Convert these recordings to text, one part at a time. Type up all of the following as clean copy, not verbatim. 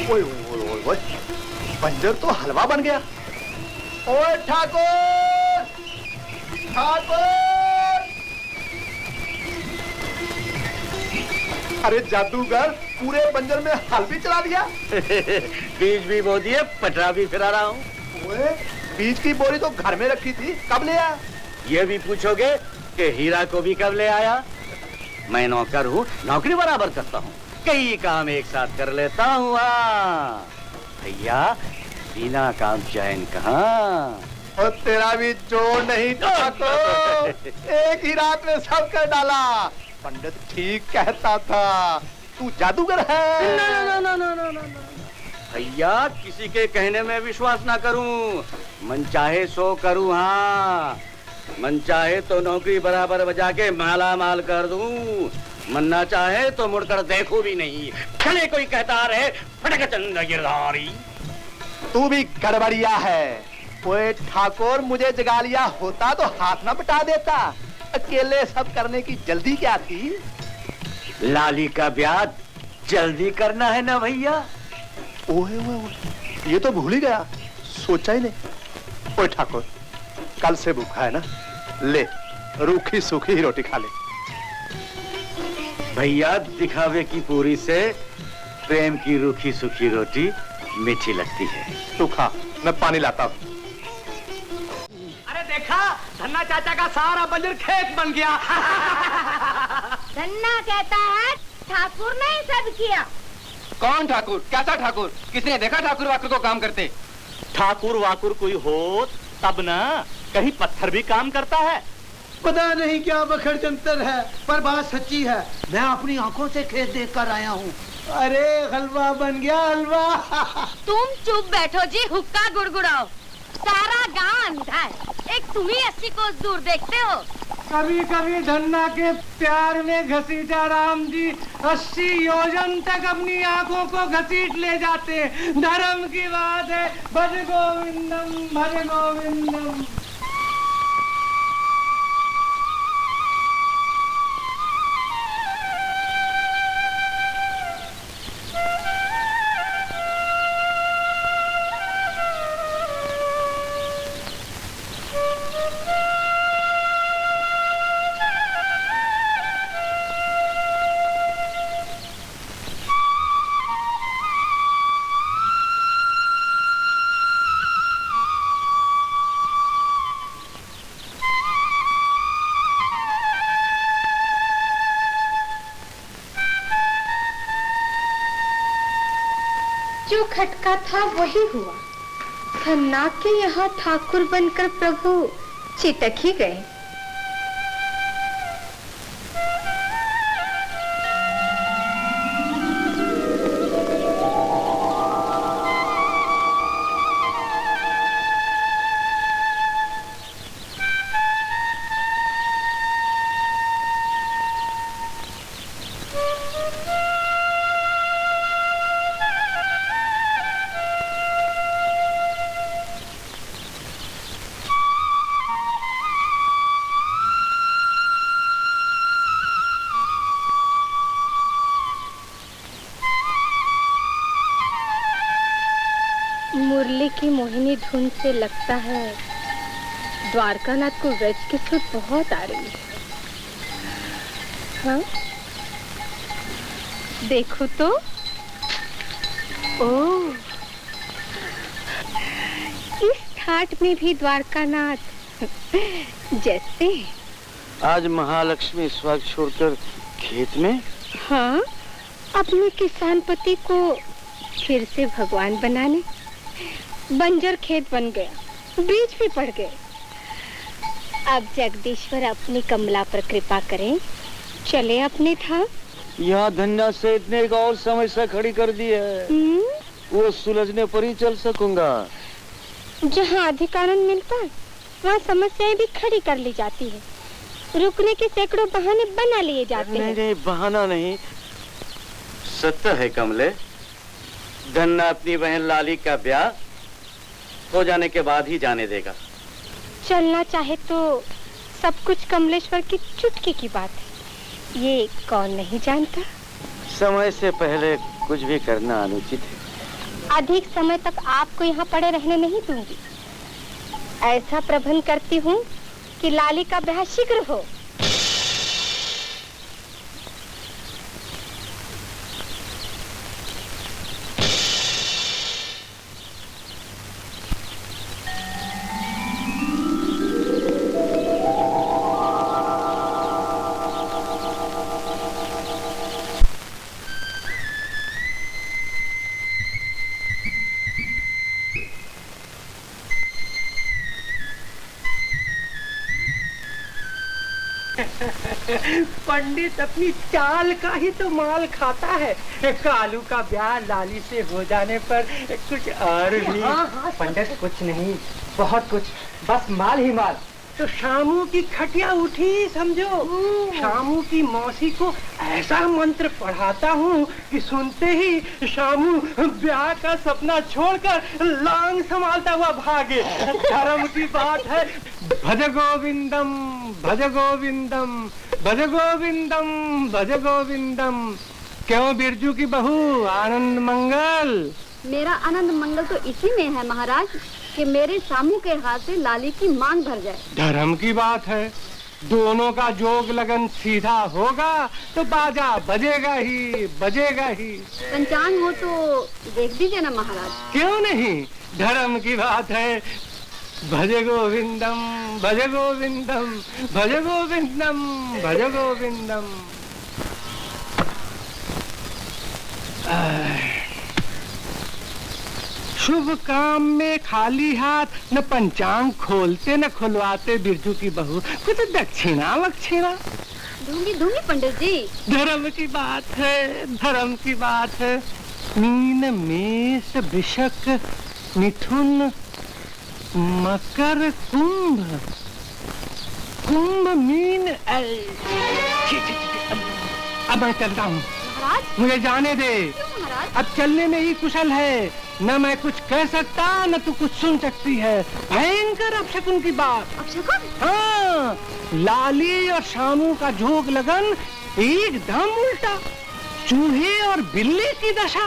ओए ओए ओए ओए, बंजर तो हलवा बन गया। ओए ठाकुर, ठाकुर! अरे जादूगर, पूरे बंजर में हल भी चला दिया। बीज भी बो दिए, पटरा भी फिरा रहा हूँ। ओए, बीज की बोरी तो घर में रखी थी, कब ले आया? ये भी पूछोगे कि हीरा को भी कब ले आया? मैं नौकर हूँ, नौकरी बराबर करता हूँ, कई काम एक साथ कर लेता हूँ। भैया, बिना काम चैन कहाँ? और तेरा भी जोर नहीं ठाकुर, एक ही रात में सब कर डाला। पंडित ठीक कहता था, तू जादूगर है। ना। भैया, किसी के कहने में विश्वास ना करूं, मन चाहे सो करूं। हाँ, मन चाहे तो नौकरी बराबर बजा के माला माल कर दूं, मन ना चाहे तो मुड़कर देखो भी नहीं। खड़े कोई कहता रहे फटक चंद गिरधारी। तू भी गड़बड़िया है। ओए ठाकुर, मुझे जगा लिया होता तो हाथ न बटा देता। अकेले सब करने की जल्दी क्या थी? लाली का ब्याह जल्दी करना है ना भैया? ओए ओए ओए, ये तो भूल ही गया, सोचा ही नहीं। ओए ठाकुर, कल से भूखा है ना, ले रूखी सूखी ही रोटी खा ले। भैया, दिखावे की पूरी से प्रेम की रूखी सूखी रोटी मीठी लगती है। तू खा, मैं पानी लाता हूँ। अरे देखा, धन्ना चाचा का सारा बंजर खेत बन गया। धन्ना कहता है ठाकुर ने ही सब किया। कौन ठाकुर? कैसा ठाकुर? किसने देखा ठाकुर वाकुर को काम करते? ठाकुर वाकुर कोई हो तब ना, कहीं पत्थर भी काम करता है। पता नहीं क्या बखड़ जंतर है, पर बात सच्ची है। मैं अपनी आंखों से खेत देख कर आया हूँ। अरे हलवा बन गया, हलवा। तुम चुप बैठो जी, हुक्का गुड़गुड़ाओ। सारा गांव अंधा है, एक तुम ही 80 कोस दूर देखते हो। कभी कभी धन्ना के प्यार में घसीटा राम जी 80 योजन तक अपनी आंखों को घसीट ले जाते। धर्म की बात है। भज गोविंदम, भज गोविंदम। जो खटका था वही हुआ। धन्ना के यहाँ ठाकुर बनकर प्रभु चिटक ही गए। मुरली की मोहिनी धुन से लगता है द्वारकानाथ को व्रज की सुध बहुत आ रही है। हाँ? देखो तो। ओह, इस ठाट में भी द्वारकानाथ जैसे। आज महालक्ष्मी स्वर्ग छोड़कर खेत में? हाँ, अपने किसान पति को फिर से भगवान बनाने। बंजर खेत बन गया, बीज भी पड़ गए। अब जगदीश्वर अपनी कमला पर कृपा करें, चले अपने था। यहाँ धन्या से इतने एक और समस्या खड़ी कर दी है, वो सुलझने पर ही चल सकूंगा। जहाँ अधिकार मिलता है वहाँ समस्याएं भी खड़ी कर ली जाती है। रुकने के सैकड़ों बहाने बना लिए जाते हैं। नहीं, बहाना नहीं, सत्य है कमले। धन्ना अपनी बहन लाली का ब्याह हो जाने के बाद ही जाने देगा। चलना चाहे तो सब कुछ कमलेश्वर की चुटकी की बात है, ये कौन नहीं जानता। समय से पहले कुछ भी करना अनुचित है। अधिक समय तक आपको यहाँ पड़े रहने नहीं दूंगी। ऐसा प्रबंध करती हूँ कि लाली का ब्याह शीघ्र हो। पंडित अपनी चाल का ही तो माल खाता है। कालू का ब्याह लाली से हो जाने पर कुछ और भी। पंडित कुछ नहीं, बहुत कुछ, बस माल ही माल। तो शामू की खटिया उठी समझो। शामू की मौसी को ऐसा मंत्र पढ़ाता हूँ कि सुनते ही शामू ब्याह का सपना छोड़कर लांग संभालता हुआ भागे। धर्म की बात है। भज गोविंदम, भज गोविंदम, भज गोविंदम, भज गोविंदम। क्यों बिरजू की बहू, आनंद मंगल? मेरा आनंद मंगल तो इसी में है महाराज कि मेरे शामू के हाथ से लाली की मांग भर जाए। धर्म की बात है। दोनों का जोग लगन सीधा होगा तो बाजा बजेगा ही, बजेगा ही। पंचांग हो तो देख दीजिए ना महाराज। क्यों नहीं, धर्म की बात है। भज गोविंदम, भज गोविंदम, भज गोविंदम, भज गोविंदम। शुभ काम में खाली हाथ न पंचांग खोलते न खुलवाते बिरजू की बहू। कुछ दक्षिणा वक्षिणा दूंगी दूंगी पंडित जी। धर्म की बात है, धर्म की बात है। मीन मेष वृषक मिथुन मकर कुंभ, कुंभ मीन। अब मैं चलता हूँ, महाराज मुझे जाने दे। क्यों महाराज? अब चलने में ही कुशल है। न मैं कुछ कह सकता न तू कुछ सुन सकती है। भयंकर अपशकुन की बात। अपशकुन? हाँ, लाली और शामू का जोग लगन एकदम उल्टा। चूहे और बिल्ली की दशा,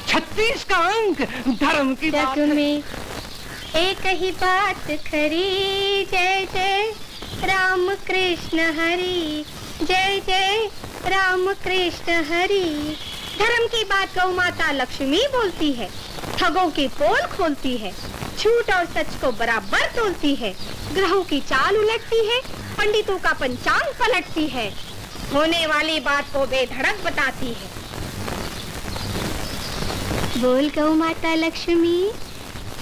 36 का अंक। धर्म की बात जग है। में एक ही बात खरी, जय जय राम कृष्ण हरि, जय जय राम कृष्ण हरि। धर्म की बात गौ माता लक्ष्मी बोलती है, ठगों की पोल खोलती है, झूठ और सच को बराबर तोलती है, ग्रहों की चाल उलटती है, पंडितों का पंचांग पलटती है, होने वाली बात को बेधड़क बताती है। बोल गौ माता लक्ष्मी,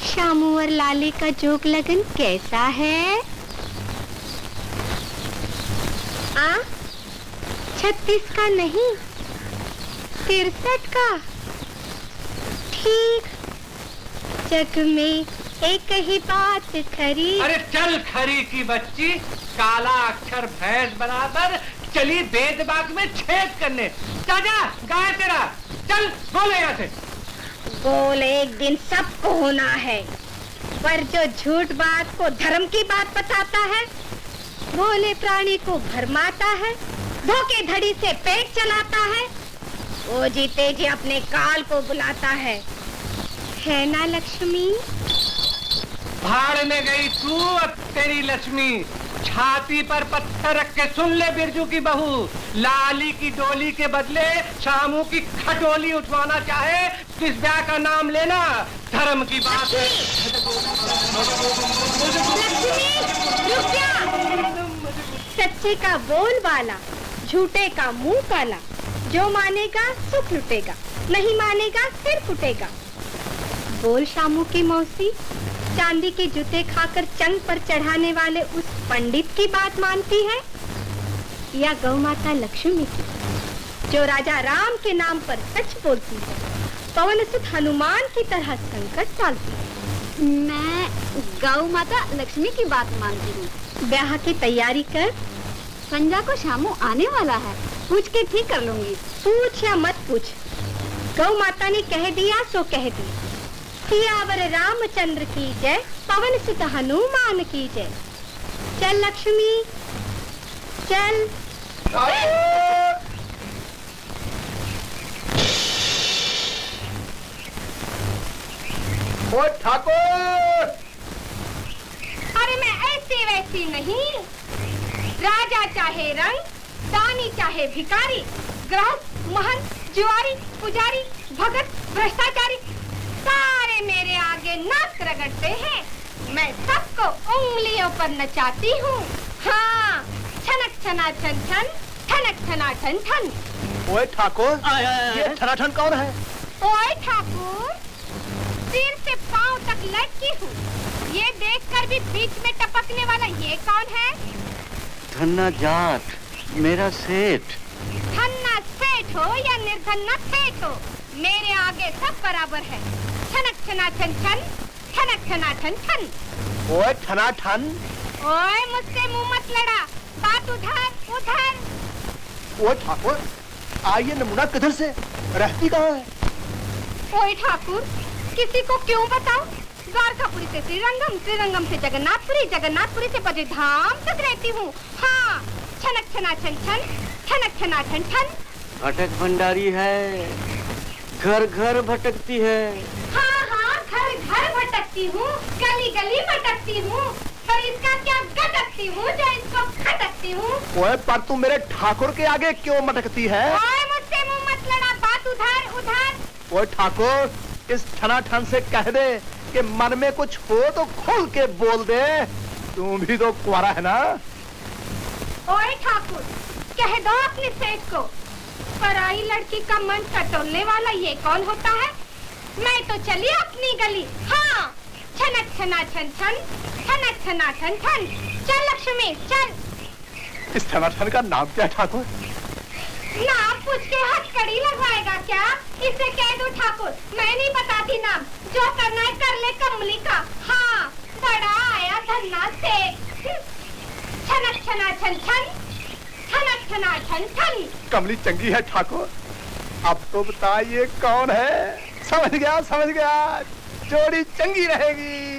शामू और लाली का जोग लगन कैसा है? 36 का नहीं, 63 का। ठीक, जग में एक ही बात खरी। अरे चल खरी की बच्ची, काला अक्षर भैंस बराबर चली बेदबाग में छेद करने। चाचा गाय तेरा, चल बोले यहाँ से। बोल एक दिन सबको होना है, पर जो झूठ बात को धर्म की बात बताता है, भोले प्राणी को भरमाता है, धोखे धड़ी से पेट चलाता है, वो जीते जी अपने काल को बुलाता है ना लक्ष्मी? भाड़ में गई तू और तेरी लक्ष्मी। छाती पर पत्थर रख के सुन ले बिरजू की बहू, लाली की डोली के बदले शामू की खटोली उठवाना चाहे तो इस ब्याह का नाम लेना। धर्म की बात है। सच्चे का बोल वाला, झूठे का मुंह काला, जो मानेगा सुख लुटेगा, नहीं मानेगा सिर फुटेगा। बोल शामू की मौसी, चांदी के जूते खाकर चंग पर चढ़ाने वाले उस पंडित की बात मानती है या गौ माता लक्ष्मी की, जो राजा राम के नाम पर सच बोलती है, पवन सुत हनुमान की तरह संकट टालती है? मैं गौ माता लक्ष्मी की बात मानती हूँ। ब्याह की तैयारी कर। संजा को शामू आने वाला है, पूछ के ठीक कर लूंगी। पूछ या मत पूछ, गौ माता ने कह दिया सो कह दिया। सियावर रामचंद्र की जय, पवन सुत हनुमान की जय। चल लक्ष्मी चल। ओ ठाकुर! अरे मैं ऐसी वैसी नहीं। राजा चाहे रंग, दानी चाहे भिखारी, गृहस्थ, महंत, जुआरी, पुजारी, भगत, भ्रष्टाचारी, सारे मेरे आगे नाक रगड़ते हैं। मैं सबको उंगलियों पर नचाती हूँ। हाँ, छनक छना छन छन, ठनक छना ठन ठन। ओए ठाकुर, ये ठनाठन कौन है? ओए ठाकुर, सिर से पांव तक लटकी हूँ। ये देखकर भी बीच में टपकने वाला ये कौन है? धन्ना जाट, मेरा सेठ। धन्ना सेठ हो या निर्धन्ना सेठ हो, मेरे आगे सब बराबर है। छनक छना छन छन, ठनक छना ठन ठन। ओए ठनाठन! ओए मुझसे मुंह मत लड़ा, बात उधर उधर। ओए ठाकुर, आइए नमूना किधर से? रहती कहाँ है? ओए ठाकुर, किसी को क्यों बताऊं? द्वारकापुरी से श्रीरंगम, श्रीरंगम से जगन्नाथपुरी, जगन्नाथपुरी से बद्रीधाम तक रहती हूँ। हाँ, छनक छना छन छन, ठनक छना ठन ठन। भटक भंडारी है, घर घर भटकती है। हाँ हाँ, घर घर भटकती हूँ, गली गली भटकती हूँ, पर इसका क्या गटकती हूँ जो इसको खटकती हूँ। ओए पर तू मेरे ठाकुर के आगे क्यों मटकती है? ओए मुझसे मुंह मत लड़ा, बात उधर उधर। ओए ठाकुर, इस ठनाठन से कह दे कि मन में कुछ हो तो खोल के बोल दे। तू भी तो कुंवारा है ना? ओए ठाकुर, कह दो अपने सेठ को, पराई लड़की का मन टटोलने वाला ये कौन होता है? मैं तो चली अपनी गली। हाँ, छनक छना छन छन, ठनक छना ठन ठन। चल लक्ष्मी चल। इस ठनाठन का नाम क्या है ठाकुर? नाम पूछ के हथकड़ी लगवाएगा क्या? इसे कह दो ठाकुर, मैं नहीं बताती नाम, जो करना है कर ले कमली का। हाँ, बड़ा आया धन्ना से। छनक छना छन छन, ठनक छना छन छन। कमली चंगी है ठाकुर। अब तो बता ये कौन है? समझ गया, जोड़ी चंगी रहेगी।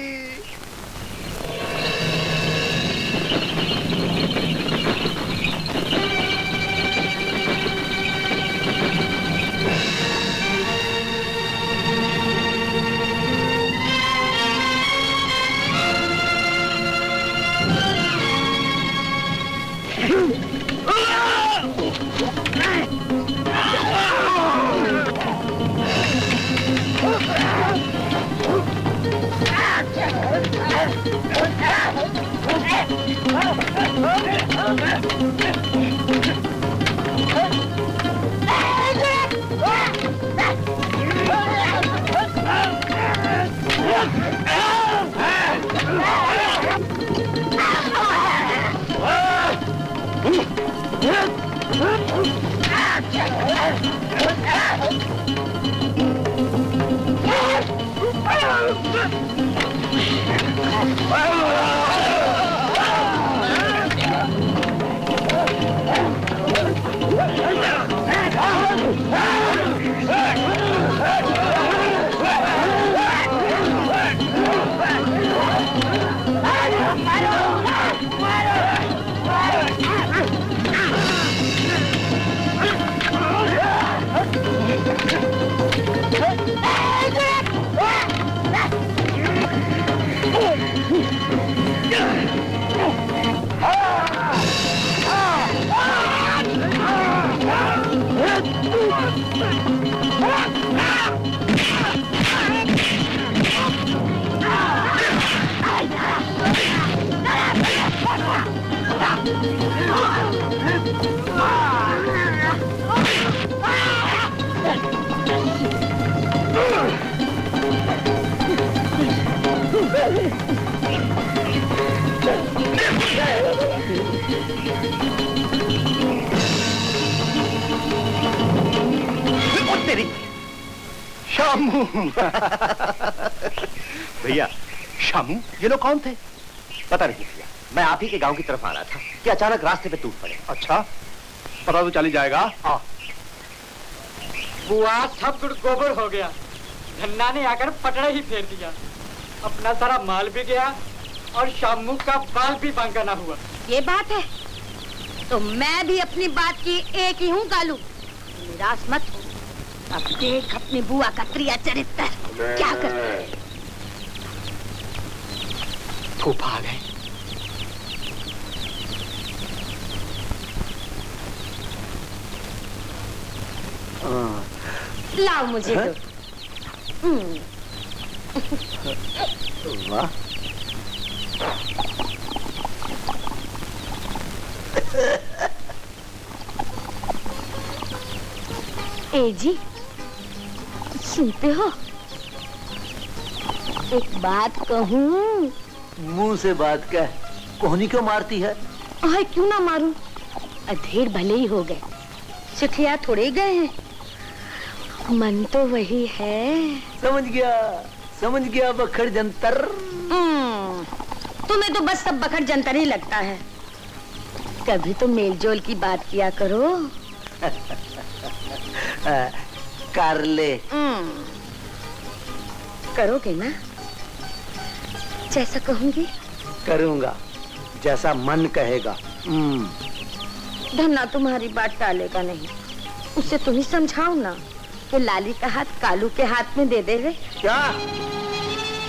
शामू। भैया, शामू, ये लोग कौन थे? पता नहीं भैया, मैं आप ही के गांव की तरफ आ रहा था कि अचानक रास्ते पे टूट पड़े। अच्छा, पता तो चली जाएगा। बुआ सब गुड़ गोबर हो गया। धन्ना ने आकर पटड़ा ही फेर दिया। अपना सारा माल भी गया और शामू का बाल भी बांका ना हुआ। ये बात है तो मैं भी अपनी बात की एक ही हूँ गालू। निराश मत हो, अब देख अपनी बुआ का त्रिया चरित्र क्या करता है। बेवकूफ आ गए। लाओ मुझे हाँ? दो। वाह, ए जी, सुनते हो? एक बात कहूँ? मुंह से बात कह, कोहनी क्यों मारती है? आए क्यों ना मारूं? अधेर भले ही हो गए, सुखिया थोड़े ही गए हैं। मन तो वही है। समझ गया बखड़ जंतर। तुम्हें तो बस सब बखड़ जंतर ही लगता है। कभी तो मेलजोल की बात किया करो। कर ले। करोगे ना? जैसा कहूंगी। करूंगा, जैसा मन कहेगा। धन्ना तुम्हारी बात टालेगा नहीं। उसे तुम ही समझाओ ना कि लाली का हाथ कालू के हाथ में दे दे रे। क्या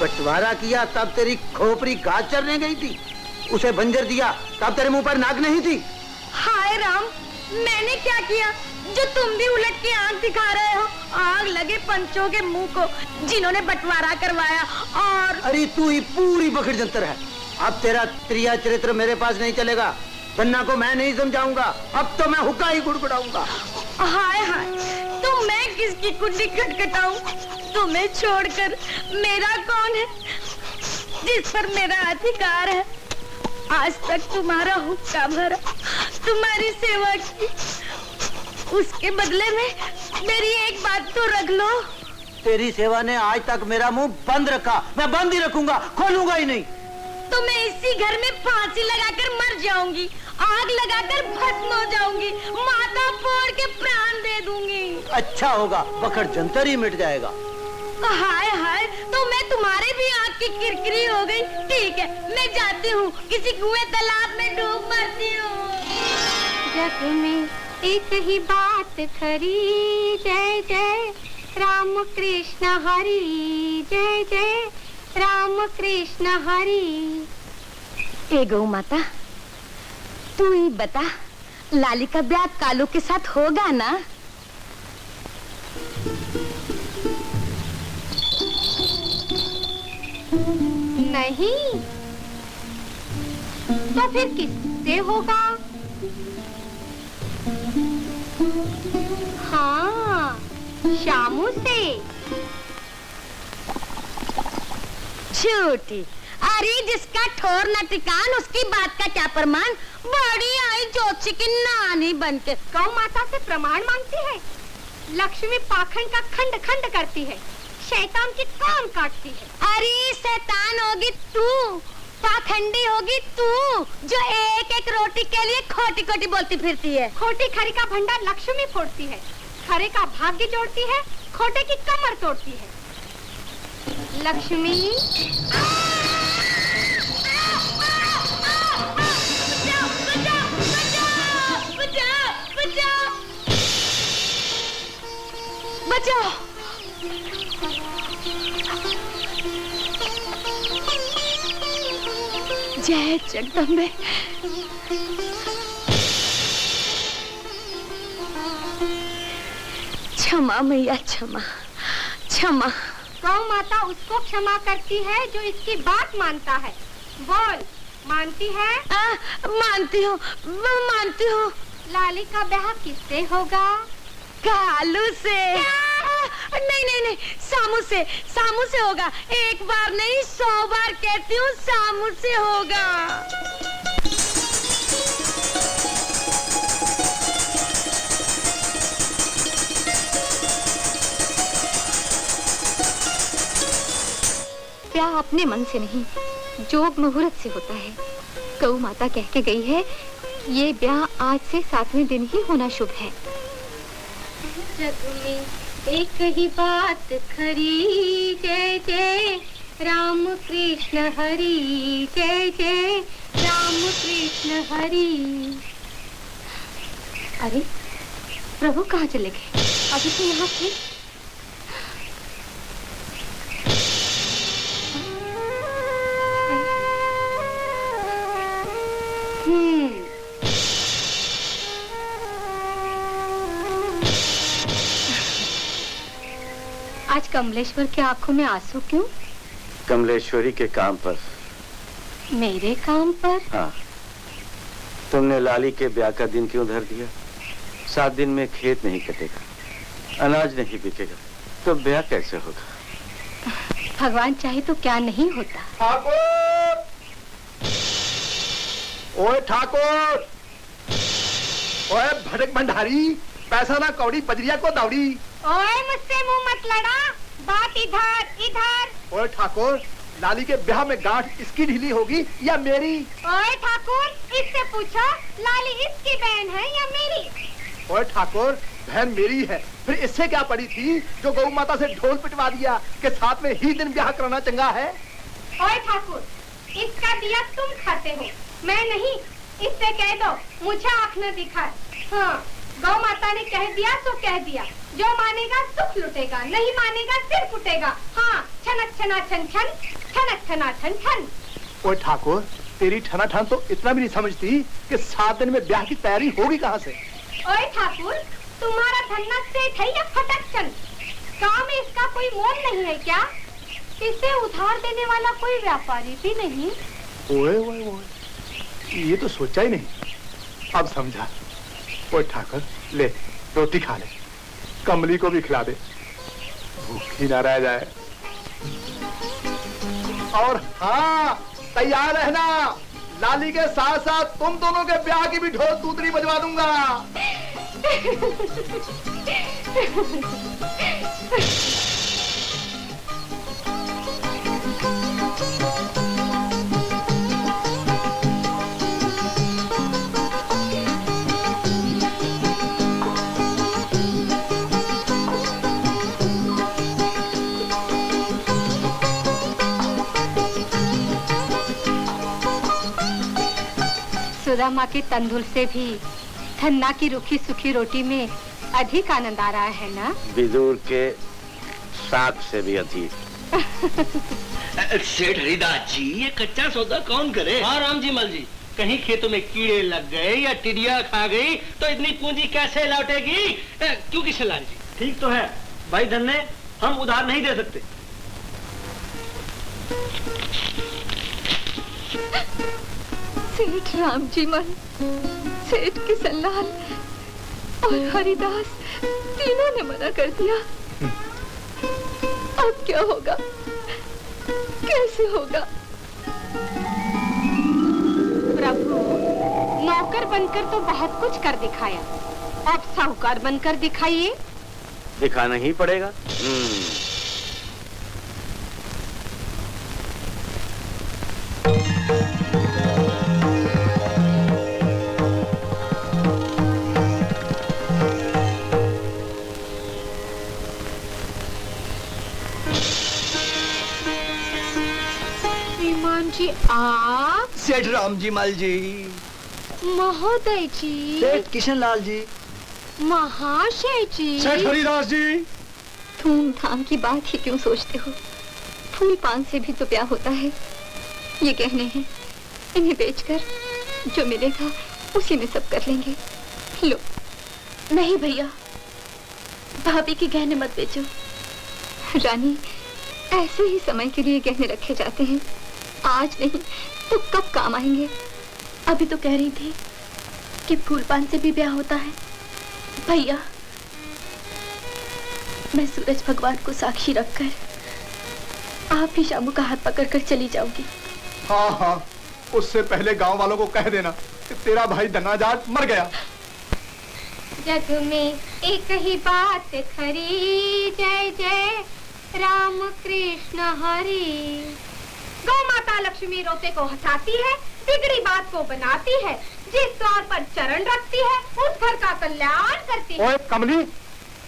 बंटवारा किया तब तेरी खोपड़ी घास चरने गई थी? उसे बंजर दिया तब तेरे मुंह पर नाक नहीं थी? हाय राम, मैंने क्या किया जो तुम भी उलट के आंख दिखा रहे हो? आग लगे पंचों के मुंह को जिन्होंने बंटवारा करवाया। और अरे तू ही पूरी बखड़ जंतर है। अब तेरा त्रिया चरित्र मेरे पास नहीं चलेगा। धन्ना को मैं नहीं समझाऊंगा। अब तो मैं हुक्का ही गुड़गुड़ाऊंगा। हाय हाय, तो मैं किसकी कुंडी खटखटाऊं? तुम्हें छोड़कर मेरा कौन है जिस पर मेरा अधिकार है? आज तक तुम्हारा हुक्का भरा, तुम्हारी सेवा की, उसके बदले में मेरी एक बात तो रख लो। तेरी सेवा ने आज तक मेरा मुंह बंद रखा, मैं बंद ही रखूंगा, खोलूंगा ही नहीं। तो मैं इसी घर में फांसी लगाकर मर जाऊंगी, आग लगाकर भस्म हो जाऊंगी, माथा फोड़ के प्राण दे दूंगी। अच्छा होगा, बखड़ जंतर ही मिट जाएगा। हाय हाय, तो मैं तुम्हारे भी आँख की किरकिरी हो गई। ठीक है, मैं जाती हूँ, किसी कुएं तालाब में डूब मरती हूँ। जग में एक ही बात खरी, जय जय राम कृष्ण हरि, जय जय राम कृष्ण हरि। ए गौ माता, तू ही बता, लाली का ब्याह कालू के साथ होगा ना? नहीं, तो फिर किससे होगा? हाँ, शामू से। झूठी। अरे जिसका ठोर न टिकान उसकी बात का क्या प्रमाण? बड़ी आई जोशी की नानी बनके गौ माता से प्रमाण मांगती है। लक्ष्मी पाखंड का खंड खंड करती है, शैतान की कान काटती है। अरे शैतान होगी तू, पाखंडी होगी तू, जो एक एक रोटी के लिए खोटी खोटी बोलती फिरती है। खोटी खरी का भंडार लक्ष्मी फोड़ती है, खरे का भाग्य जोड़ती है, खोटे की कमर तोड़ती है। लक्ष्मी बचाओ। जय जगदम्बे। क्षमा मैया, क्षमा क्षमा। गौ माता उसको क्षमा करती है जो इसकी बात मानता है। बोल, मानती है? मानती हूँ, मानती हूँ। लाली का ब्याह किससे होगा? कालू से। नहीं नहीं नहीं, सामू से, सामू से होगा। एक बार नहीं 100 बार कहती हूँ, सामू से होगा। ब्याह अपने मन से नहीं, जोग मुहूर्त से होता है। गौ माता कह के गई है, ये ब्याह आज से 7वें दिन ही होना शुभ है। जग में एक ही बात खरी, जय जय राम कृष्ण हरि, जय जय राम कृष्ण हरि। अरे प्रभु कहाँ चले गए? अभी तो यहाँ थे। कमलेश्वर की आंखों में आंसू क्यों? कमलेश्वरी के काम पर। मेरे काम पर? हाँ, तुमने लाली के ब्याह का दिन क्यों धर दिया? 7 दिन में खेत नहीं कटेगा, अनाज नहीं बिकेगा, तो ब्याह कैसे होगा? भगवान चाहे तो क्या नहीं होता। ठाकुर! ओए ठाकुर! ओए भटक भंडारी, पैसा ना कौड़ी बजरिया को दौड़ी। ओए मुझसे मुंह मत लड़ा, बात इधर इधर। ओए ठाकुर, लाली के ब्याह में गांठ इसकी ढीली होगी या मेरी? ओए ठाकुर, इससे पूछो लाली इसकी बहन है या मेरी? ओए ठाकुर, बहन मेरी है, फिर इससे क्या पड़ी थी जो गौ माता से ढोल पिटवा दिया कि साथ में ही दिन ब्याह कराना चंगा है? ओए ठाकुर, इसका दिया तुम खाते हो, मैं नहीं। इससे कह दो मुझे आँख न दिखाए। हाँ, गौ माता ने कह दिया तो कह दिया, जो मानेगा सुख लुटेगा, नहीं मानेगा सिर फुटेगा। हाँ, छनक छना छन छन, छनक छना छन छन। ओए ठाकुर, तेरी ठना ठन तो इतना भी नहीं समझती कि 7 दिन में ब्याह की तैयारी होगी कहाँ से? ओए ठाकुर, तुम्हारा धन्ना सेठ है या फटकचन? गाँव में इसका कोई मोल नहीं है क्या? इसे उधार देने वाला कोई व्यापारी भी नहीं। ओए ओए ओए, ये तो सोचा ही नहीं, अब समझा। ओए ठाकुर, ले रोटी खा ले, कमली को भी खिला दे, भूखी ना रह जाए। और हाँ, तैयार रहना, लाली के साथ साथ तुम दोनों के ब्याह की भी ढोल तूतरी बजवा दूंगा। सुधा माँ के तंदुल से भी धन्ना की रूखी सूखी रोटी में अधिक आनंद आ रहा है ना? विदुर के साग से भी अधिक। सेठ हरिदास जी, ये कच्चा सौदा कौन करे? हाँ राम जी मल जी, कहीं खेतों में कीड़े लग गए या टिड्डियाँ खा गई तो इतनी पूंजी कैसे लौटेगी? क्यों किशनलाल जी? ठीक तो है भाई धन्ने, हम उधार नहीं दे सकते। सेठ राम जी मन, सेठ किशनलाल और हरिदास तीनों ने मना कर दिया। अब क्या होगा, कैसे होगा? प्रभु, नौकर बनकर तो बहुत कुछ कर दिखाया, अब साहूकार बनकर दिखाइए। दिखाना ही पड़ेगा। जी आप? सेठ राम जी मल जी, महोदय जी, सेठ किशनलाल जी, महाशय जी, सेठ हरिदास जी। धूमधाम की बात ही क्यों सोचते हो? फूल पान से भी तो ब्याह होता है। ये गहने हैं, इन्हें बेचकर जो मिलेगा उसी में सब कर लेंगे। लो। नहीं भैया, भाभी के गहने मत बेचो। रानी, ऐसे ही समय के लिए गहने रखे जाते हैं, आज नहीं तो कब काम आएंगे। अभी तो कह रही थी कि फूल पान से भी ब्याह होता है। भैया, मैं सूरज भगवान को साक्षी रखकर आप ही शामू का हाथ पकड़कर चली जाऊंगी। हाँ हाँ, उससे पहले गांव वालों को कह देना कि तेरा भाई धन्ना जाट मर गया। जग में एक ही बात खरी, जय जय राम कृष्ण हरि। गौ माता लक्ष्मी रोते को हंसाती है, बिगड़ी बात को बनाती है, जिस द्वार पर चरण रखती है उस घर का कल्याण करती है। ओए कमली,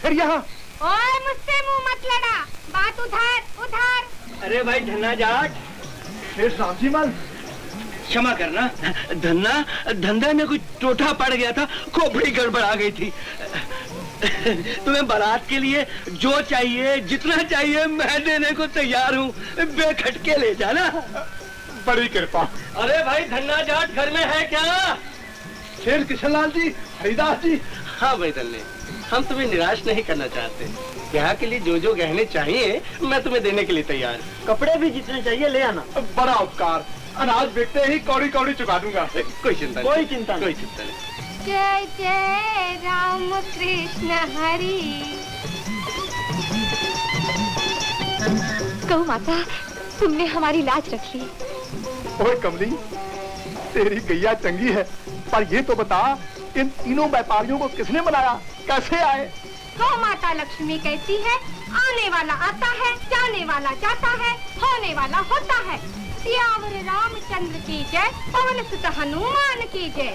फिर यहाँ। ओए मुझसे मुंह मत लड़ा, बात उधार उधार। अरे भाई धन्ना जाट, सेठ राम जी मल, क्षमा करना, धन्ना धंधे में कुछ टोटा पड़ गया था, खोपड़ी गड़बड़ा गई थी। तुम्हें बारात के लिए जो चाहिए, जितना चाहिए मैं देने को तैयार हूँ, बेखटके ले जाना। बड़ी कृपा। अरे भाई धन्ना जाट घर में है क्या? शेर किशनलाल जी, हरिदास जी। हाँ भाई धन्ने, हम तुम्हें निराश नहीं करना चाहते। ब्याह के लिए जो जो गहने चाहिए मैं तुम्हें देने के लिए तैयार हूँ। कपड़े भी जितने चाहिए ले आना। बड़ा उपकार, अनाज बेचते ही कौड़ी कौड़ी चुका दूंगा। कोई चिंता नहीं, कोई चिंता नहीं। कोई चिंता नहीं। जय जय राम कृष्ण हरि। गौ माता, तुमने हमारी लाज रख ली। ओए कमली, तेरी गैया चंगी है, पर ये तो बता इन तीनों व्यापारियों को किसने बनाया, कैसे आए? गौ माता लक्ष्मी कहती है, आने वाला आता है, जाने वाला जाता है, होने वाला होता है। सियावर रामचंद्र की जय, पवन सुत हनुमान की जय।